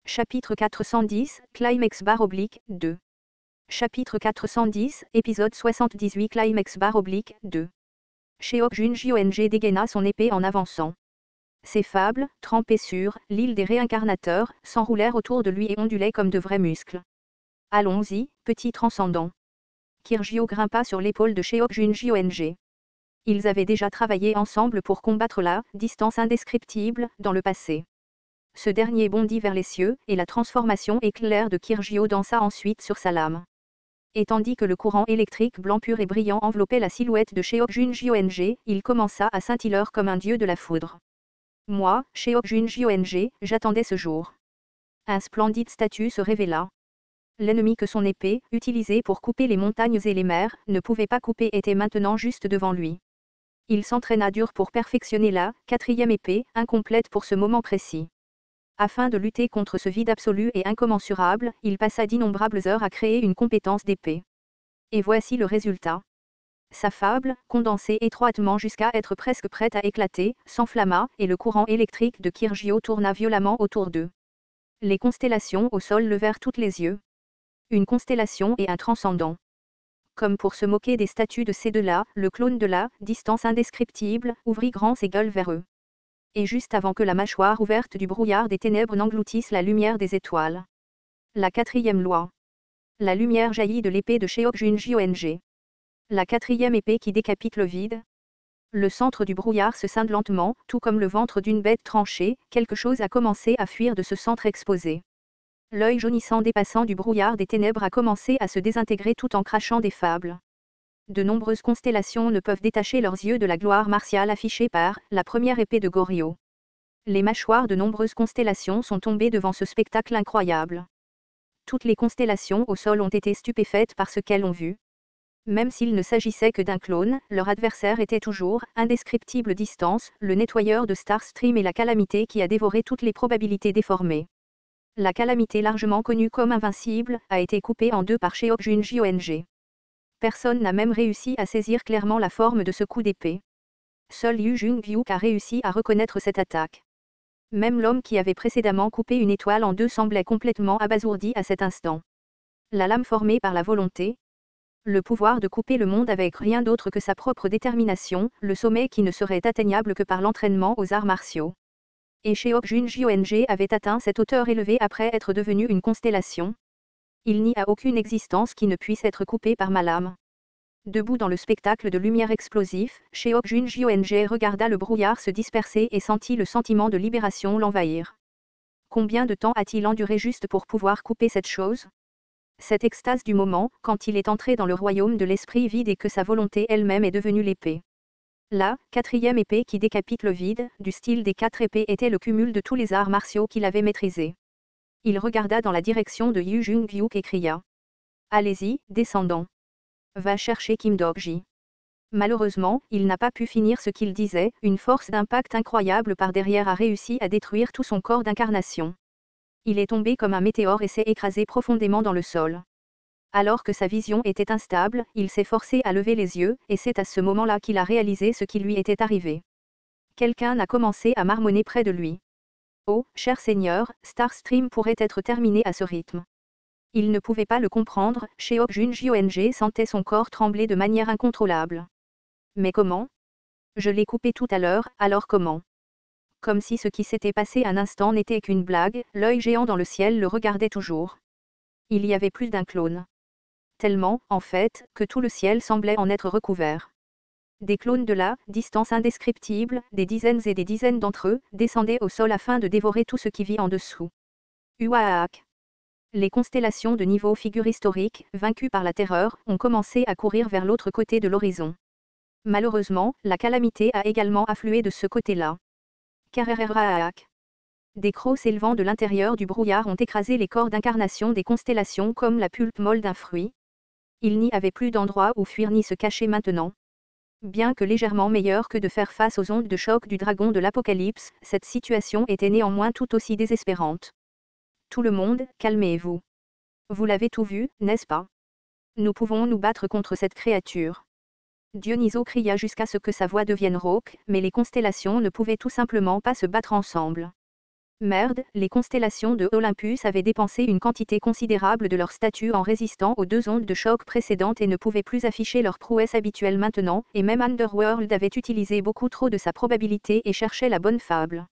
Chapitre 410, Climax/2. Chapitre 410, épisode 78 Climax/2. Sheok-Jun-Jyong dégaina son épée en avançant. Ses fables, trempées sur l'île des réincarnateurs, s'enroulèrent autour de lui et ondulaient comme de vrais muscles. Allons-y, petit transcendant. Kirgyo grimpa sur l'épaule de Sheok-Jun-Jyong. Ils avaient déjà travaillé ensemble pour combattre la distance indescriptible dans le passé. Ce dernier bondit vers les cieux, et la transformation éclair de Kirgyo dansa ensuite sur sa lame. Et tandis que le courant électrique blanc pur et brillant enveloppait la silhouette de Sheok-Jun-Jyong, il commença à scintiller comme un dieu de la foudre. Moi, Sheok-Jun-Jyong, j'attendais ce jour. Un splendide statut se révéla. L'ennemi que son épée, utilisée pour couper les montagnes et les mers, ne pouvait pas couper était maintenant juste devant lui. Il s'entraîna dur pour perfectionner la quatrième épée, incomplète pour ce moment précis. Afin de lutter contre ce vide absolu et incommensurable, il passa d'innombrables heures à créer une compétence d'épée. Et voici le résultat. Sa fable, condensée étroitement jusqu'à être presque prête à éclater, s'enflamma, et le courant électrique de Kirgyo tourna violemment autour d'eux. Les constellations au sol levèrent toutes les yeux. Une constellation et un transcendant. Comme pour se moquer des statues de ces deux-là, le clone de la distance indescriptible ouvrit grand ses gueules vers eux. Et juste avant que la mâchoire ouverte du brouillard des ténèbres n'engloutisse la lumière des étoiles. La quatrième loi. La lumière jaillit de l'épée de Sheok-Jun-Jyong. La quatrième épée qui décapite le vide. Le centre du brouillard se scinde lentement, tout comme le ventre d'une bête tranchée, quelque chose a commencé à fuir de ce centre exposé. L'œil jaunissant dépassant du brouillard des ténèbres a commencé à se désintégrer tout en crachant des fables. De nombreuses constellations ne peuvent détacher leurs yeux de la gloire martiale affichée par la première épée de Goryo. Les mâchoires de nombreuses constellations sont tombées devant ce spectacle incroyable. Toutes les constellations au sol ont été stupéfaites par ce qu'elles ont vu. Même s'il ne s'agissait que d'un clone, leur adversaire était toujours, indescriptible distance, le nettoyeur de Starstream et la calamité qui a dévoré toutes les probabilités déformées. La calamité largement connue comme invincible, a été coupée en deux par Sheok-Jun-Jyong. Personne n'a même réussi à saisir clairement la forme de ce coup d'épée. Seul Yu Jung-Byuk a réussi à reconnaître cette attaque. Même l'homme qui avait précédemment coupé une étoile en deux semblait complètement abasourdi à cet instant. La lame formée par la volonté. Le pouvoir de couper le monde avec rien d'autre que sa propre détermination, le sommet qui ne serait atteignable que par l'entraînement aux arts martiaux. Et Sheok-Jun-Jyong avait atteint cette hauteur élevée après être devenu une constellation. Il n'y a aucune existence qui ne puisse être coupée par ma lame. Debout dans le spectacle de lumière explosif, Sheok-Jun-Jyong regarda le brouillard se disperser et sentit le sentiment de libération l'envahir. Combien de temps a-t-il enduré juste pour pouvoir couper cette chose? Cette extase du moment, quand il est entré dans le royaume de l'esprit vide et que sa volonté elle-même est devenue l'épée. La quatrième épée qui décapite le vide, du style des quatre épées, était le cumul de tous les arts martiaux qu'il avait maîtrisés. Il regarda dans la direction de Yu Jung-Byuk et cria. Allez-y, descendant. Va chercher Kim Dok-ji. Malheureusement, il n'a pas pu finir ce qu'il disait, une force d'impact incroyable par derrière a réussi à détruire tout son corps d'incarnation. Il est tombé comme un météore et s'est écrasé profondément dans le sol. Alors que sa vision était instable, il s'est forcé à lever les yeux, et c'est à ce moment-là qu'il a réalisé ce qui lui était arrivé. Quelqu'un a commencé à marmonner près de lui. Oh, cher Seigneur, Starstream pourrait être terminé à ce rythme. Il ne pouvait pas le comprendre, Sheok-Jun-Jyong sentait son corps trembler de manière incontrôlable. Mais comment? Je l'ai coupé tout à l'heure, alors comment? Comme si ce qui s'était passé un instant n'était qu'une blague, l'œil géant dans le ciel le regardait toujours. Il y avait plus d'un clone. Tellement, en fait, que tout le ciel semblait en être recouvert. Des clones de la distance indescriptible, des dizaines et des dizaines d'entre eux, descendaient au sol afin de dévorer tout ce qui vit en dessous. Uaak. Les constellations de niveau figure historique, vaincues par la terreur, ont commencé à courir vers l'autre côté de l'horizon. Malheureusement, la calamité a également afflué de ce côté-là. Karereraak. Des crocs s'élevant de l'intérieur du brouillard ont écrasé les corps d'incarnation des constellations comme la pulpe molle d'un fruit. Il n'y avait plus d'endroit où fuir ni se cacher maintenant. Bien que légèrement meilleure que de faire face aux ondes de choc du dragon de l'Apocalypse, cette situation était néanmoins tout aussi désespérante. Tout le monde, calmez-vous. Vous l'avez tout vu, n'est-ce pas? Nous pouvons nous battre contre cette créature. Dionyso cria jusqu'à ce que sa voix devienne rauque, mais les constellations ne pouvaient tout simplement pas se battre ensemble. Merde, les constellations de Olympus avaient dépensé une quantité considérable de leur statut en résistant aux 2 ondes de choc précédentes et ne pouvaient plus afficher leur prouesse habituelle maintenant, et même Underworld avait utilisé beaucoup trop de sa probabilité et cherchait la bonne fable.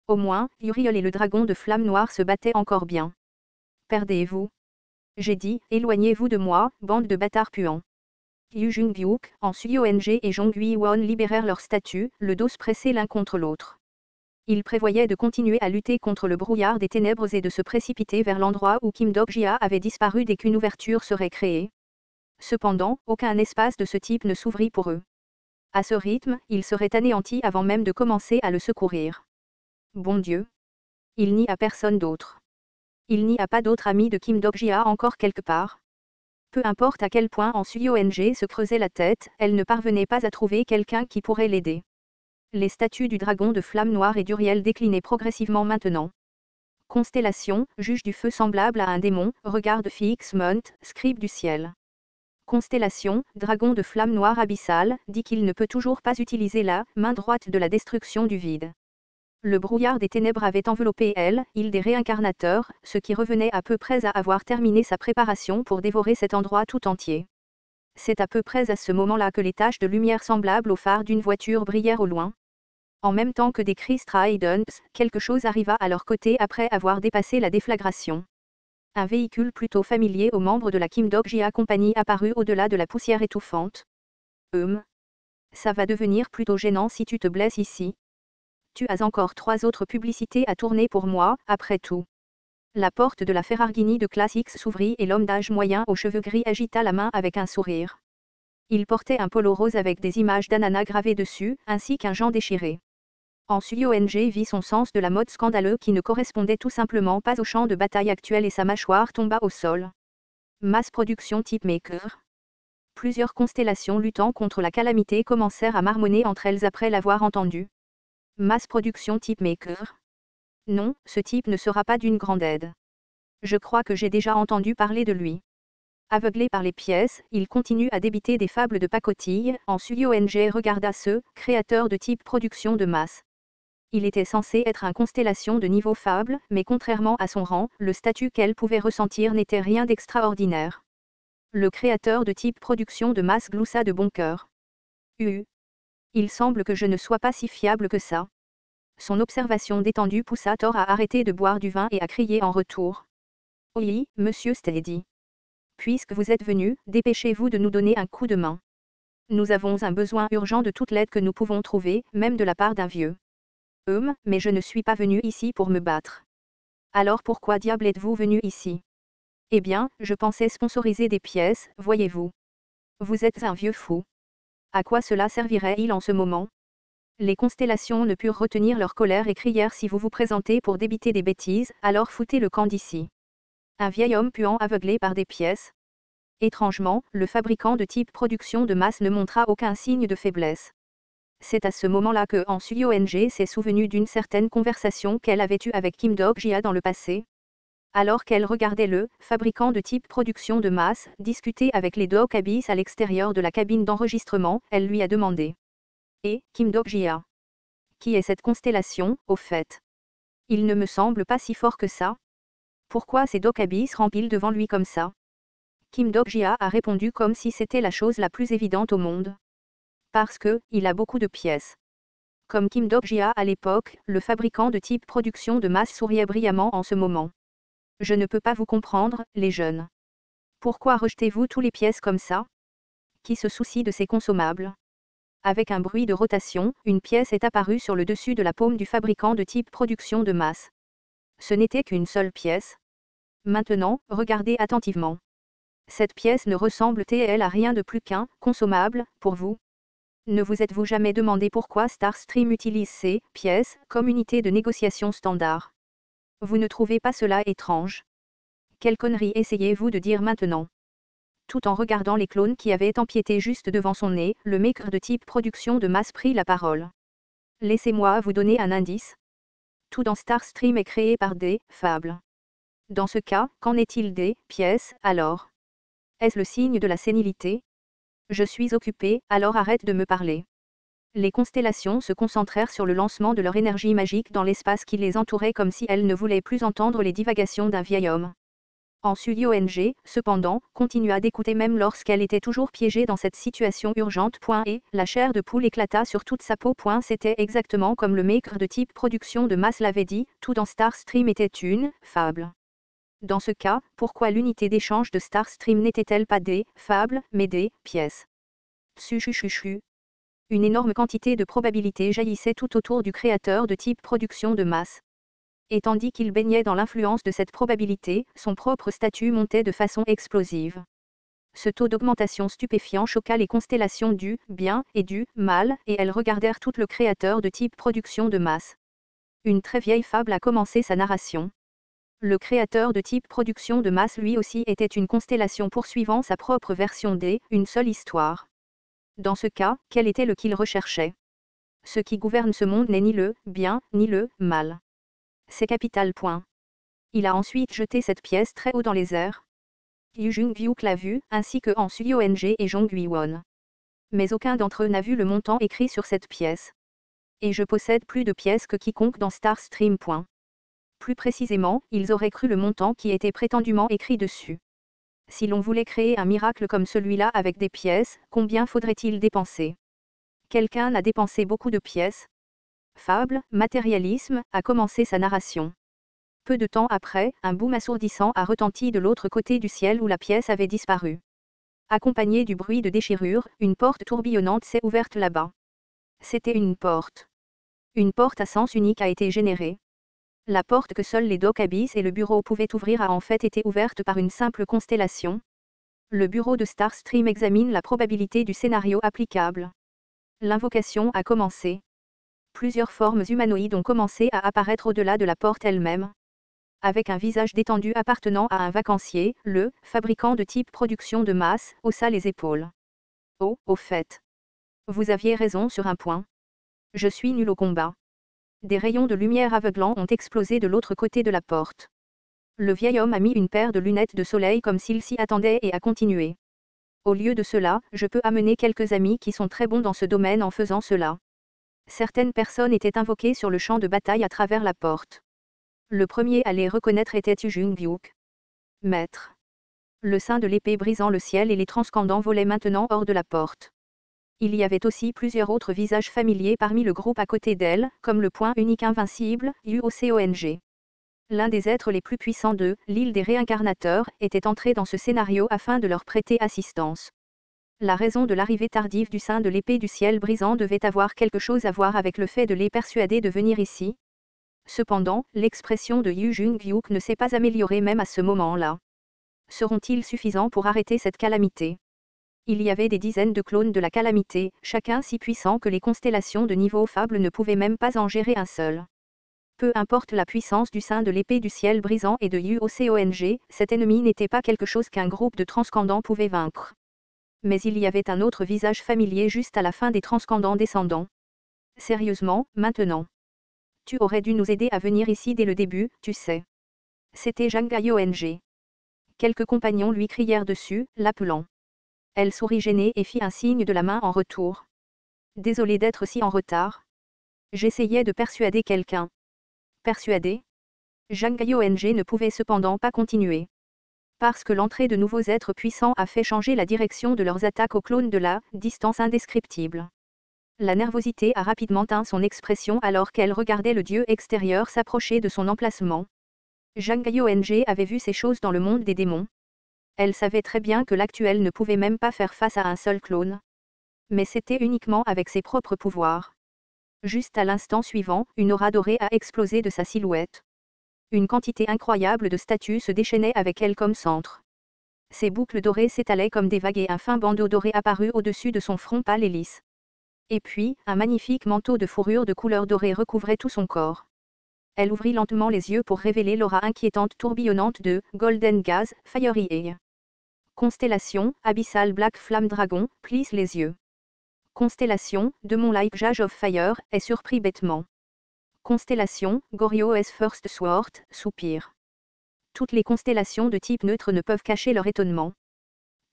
Au moins, Uriel et le dragon de flamme noire se battaient encore bien. Perdez-vous. J'ai dit, éloignez-vous de moi, bande de bâtards puants. Yu Jung-byuk, en Suyong et Jong-ui-won libérèrent leur statut, le dos pressé l'un contre l'autre. Ils prévoyaient de continuer à lutter contre le brouillard des ténèbres et de se précipiter vers l'endroit où Kim Dok-jia avait disparu dès qu'une ouverture serait créée. Cependant, aucun espace de ce type ne s'ouvrit pour eux. À ce rythme, ils seraient anéantis avant même de commencer à le secourir. Bon Dieu! Il n'y a personne d'autre. Il n'y a pas d'autre ami de Kim Dok-jia encore quelque part. Peu importe à quel point en Suyong se creusait la tête, elle ne parvenait pas à trouver quelqu'un qui pourrait l'aider. Les statues du dragon de flamme noire et d'Uriel déclinaient progressivement maintenant. Constellation, juge du feu semblable à un démon, regarde fixe Mont, scribe du ciel. Constellation, dragon de flamme noire abyssale, dit qu'il ne peut toujours pas utiliser la main droite de la destruction du vide. Le brouillard des ténèbres avait enveloppé île des réincarnateurs, ce qui revenait à peu près à avoir terminé sa préparation pour dévorer cet endroit tout entier. C'est à peu près à ce moment-là que les taches de lumière semblables aux phares d'une voiture brillèrent au loin. En même temps que des cris stridents, quelque chose arriva à leur côté après avoir dépassé la déflagration. Un véhicule plutôt familier aux membres de la Kim Dok-jia Company apparut au-delà de la poussière étouffante. Ça va devenir plutôt gênant si tu te blesses ici. Tu as encore 3 autres publicités à tourner pour moi, après tout. La porte de la Ferrarghini de classe X s'ouvrit et l'homme d'âge moyen aux cheveux gris agita la main avec un sourire. Il portait un polo rose avec des images d'ananas gravées dessus, ainsi qu'un gant déchiré. En Suyong vit son sens de la mode scandaleux qui ne correspondait tout simplement pas au champ de bataille actuel et sa mâchoire tomba au sol. Mass production type maker. Plusieurs constellations luttant contre la calamité commencèrent à marmonner entre elles après l'avoir entendu. Mass production type maker. Non, ce type ne sera pas d'une grande aide. Je crois que j'ai déjà entendu parler de lui. Aveuglé par les pièces, il continue à débiter des fables de pacotille. En Suyong regarda ce créateur de type production de masse. Il était censé être une constellation de niveau fable, mais contrairement à son rang, le statut qu'elle pouvait ressentir n'était rien d'extraordinaire. Le créateur de type production de masse gloussa de bon cœur. Il semble que je ne sois pas si fiable que ça. Son observation détendue poussa Thor à arrêter de boire du vin et à crier en retour. Oui, monsieur Steady. Puisque vous êtes venu, dépêchez-vous de nous donner un coup de main. Nous avons un besoin urgent de toute l'aide que nous pouvons trouver, même de la part d'un vieux. Mais je ne suis pas venu ici pour me battre. Alors pourquoi diable êtes-vous venu ici? Eh bien, je pensais sponsoriser des pièces, voyez-vous. Vous êtes un vieux fou. À quoi cela servirait-il en ce moment? Les constellations ne purent retenir leur colère et crièrent si vous vous présentez pour débiter des bêtises, alors foutez le camp d'ici. Un vieil homme puant aveuglé par des pièces. Étrangement, le fabricant de type production de masse ne montra aucun signe de faiblesse. C'est à ce moment-là que en Suyong s'est souvenu d'une certaine conversation qu'elle avait eue avec Kim Dok-jia dans le passé. Alors qu'elle regardait le fabricant de type production de masse discuter avec les Dok Abyss à l'extérieur de la cabine d'enregistrement, elle lui a demandé. Et, Kim Dok-jia? Qui est cette constellation, au fait? Il ne me semble pas si fort que ça. Pourquoi ces Dok Abyss rampillent devant lui comme ça? Kim Dok-jia a répondu comme si c'était la chose la plus évidente au monde. Parce que, il a beaucoup de pièces. Comme Kim Dok-jia à l'époque, le fabricant de type production de masse souriait brillamment en ce moment. Je ne peux pas vous comprendre, les jeunes. Pourquoi rejetez-vous tous les pièces comme ça? Qui se soucie de ces consommables? Avec un bruit de rotation, une pièce est apparue sur le dessus de la paume du fabricant de type production de masse. Ce n'était qu'une seule pièce. Maintenant, regardez attentivement. Cette pièce ne ressemble-t-elle à rien de plus qu'un consommable, pour vous? Ne vous êtes-vous jamais demandé pourquoi Starstream utilise ces pièces comme unité de négociation standard? Vous ne trouvez pas cela étrange? Quelle connerie essayez-vous de dire maintenant? Tout en regardant les clones qui avaient empiété juste devant son nez, le maker de type production de masse prit la parole. Laissez-moi vous donner un indice. Tout dans Starstream est créé par des fables. Dans ce cas, qu'en est-il des pièces, alors? Est-ce le signe de la sénilité? Je suis occupé, alors arrête de me parler. Les constellations se concentrèrent sur le lancement de leur énergie magique dans l'espace qui les entourait comme si elles ne voulaient plus entendre les divagations d'un vieil homme. Yuong, cependant, continua d'écouter même lorsqu'elle était toujours piégée dans cette situation urgente. Et la chair de poule éclata sur toute sa peau. C'était exactement comme le maigre de type production de masse l'avait dit, tout dans Starstream était une fable. Dans ce cas, pourquoi l'unité d'échange de Starstream n'était-elle pas des fables, mais des pièces? Chuchuchuchu. Une énorme quantité de probabilité jaillissait tout autour du créateur de type production de masse. Et tandis qu'il baignait dans l'influence de cette probabilité, son propre statut montait de façon explosive. Ce taux d'augmentation stupéfiant choqua les constellations du bien et du mal, et elles regardèrent tout le créateur de type production de masse. Une très vieille fable a commencé sa narration. Le créateur de type production de masse lui aussi était une constellation poursuivant sa propre version une seule histoire. Dans ce cas, quel était le qu'il recherchait? Ce qui gouverne ce monde n'est ni le bien, ni le mal. C'est capital. Il a ensuite jeté cette pièce très haut dans les airs. Yu Jung-Vyuk l'a vu, ainsi que Yuong et Jong Hui-won. Mais aucun d'entre eux n'a vu le montant écrit sur cette pièce. Et je possède plus de pièces que quiconque dans Starstream. Plus précisément, ils auraient cru le montant qui était prétendument écrit dessus. Si l'on voulait créer un miracle comme celui-là avec des pièces, combien faudrait-il dépenser? Quelqu'un a dépensé beaucoup de pièces. Fable, matérialisme, a commencé sa narration. Peu de temps après, un boom assourdissant a retenti de l'autre côté du ciel où la pièce avait disparu. Accompagné du bruit de déchirure, une porte tourbillonnante s'est ouverte là-bas. C'était une porte. Une porte à sens unique a été générée. La porte que seuls les Dock Abyss et le bureau pouvaient ouvrir a en fait été ouverte par une simple constellation. Le bureau de Starstream examine la probabilité du scénario applicable. L'invocation a commencé. Plusieurs formes humanoïdes ont commencé à apparaître au-delà de la porte elle-même. Avec un visage détendu appartenant à un vacancier, le fabricant de type production de masse haussa les épaules. Oh, au fait. Vous aviez raison sur un point. Je suis nul au combat. Des rayons de lumière aveuglants ont explosé de l'autre côté de la porte. Le vieil homme a mis une paire de lunettes de soleil comme s'il s'y attendait et a continué. Au lieu de cela, je peux amener quelques amis qui sont très bons dans ce domaine en faisant cela. Certaines personnes étaient invoquées sur le champ de bataille à travers la porte. Le premier à les reconnaître était Yu Jung-Vyuk. Maître. Le sein de l'épée brisant le ciel et les transcendants volaient maintenant hors de la porte. Il y avait aussi plusieurs autres visages familiers parmi le groupe à côté d'elle, comme le point unique invincible, Yuong. L'un des êtres les plus puissants de l'île des réincarnateurs était entré dans ce scénario afin de leur prêter assistance. La raison de l'arrivée tardive du sein de l'épée du ciel brisant devait avoir quelque chose à voir avec le fait de les persuader de venir ici. Cependant, l'expression de Yu Jung-Vyuk ne s'est pas améliorée même à ce moment-là. Seront-ils suffisants pour arrêter cette calamité? Il y avait des dizaines de clones de la calamité, chacun si puissant que les constellations de niveau fable ne pouvaient même pas en gérer un seul. Peu importe la puissance du sein de l'épée du ciel brisant et de Yuong, cet ennemi n'était pas quelque chose qu'un groupe de transcendants pouvait vaincre. Mais il y avait un autre visage familier juste à la fin des transcendants descendants. Sérieusement, maintenant. Tu aurais dû nous aider à venir ici dès le début, tu sais. C'était Jang Yuong. Quelques compagnons lui crièrent dessus, l'appelant. Elle sourit gênée et fit un signe de la main en retour. Désolée d'être si en retard. J'essayais de persuader quelqu'un. Persuader? Jang Yuong ne pouvait cependant pas continuer. Parce que l'entrée de nouveaux êtres puissants a fait changer la direction de leurs attaques aux clones de la distance indescriptible. La nervosité a rapidement teint son expression alors qu'elle regardait le dieu extérieur s'approcher de son emplacement. Jang Yuong avait vu ces choses dans le monde des démons. Elle savait très bien que l'actuel ne pouvait même pas faire face à un seul clone. Mais c'était uniquement avec ses propres pouvoirs. Juste à l'instant suivant, une aura dorée a explosé de sa silhouette. Une quantité incroyable de statues se déchaînaient avec elle comme centre. Ses boucles dorées s'étalaient comme des vagues et un fin bandeau doré apparut au-dessus de son front pâle et lisse. Et puis, un magnifique manteau de fourrure de couleur dorée recouvrait tout son corps. Elle ouvrit lentement les yeux pour révéler l'aura inquiétante tourbillonnante de Golden Gaze, Fiery Eye. Constellation, Abyssal Black Flame Dragon, plisse les yeux. Constellation, Demon Like Jage of Fire, est surpris bêtement. Constellation, Goryo First Sword, soupire. Toutes les constellations de type neutre ne peuvent cacher leur étonnement.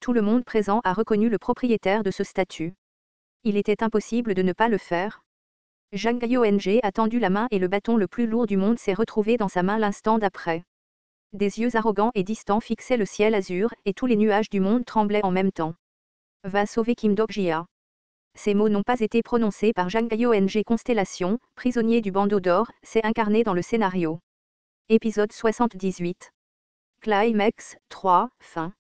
Tout le monde présent a reconnu le propriétaire de ce statut. Il était impossible de ne pas le faire. Jang Yong a tendu la main et le bâton le plus lourd du monde s'est retrouvé dans sa main l'instant d'après. Des yeux arrogants et distants fixaient le ciel azur, et tous les nuages du monde tremblaient en même temps. Va sauver Kim Dok-jia. Ces mots n'ont pas été prononcés par Jang Yong. Constellation, prisonnier du bandeau d'or, s'est incarné dans le scénario. Épisode 78. Climax 3, fin.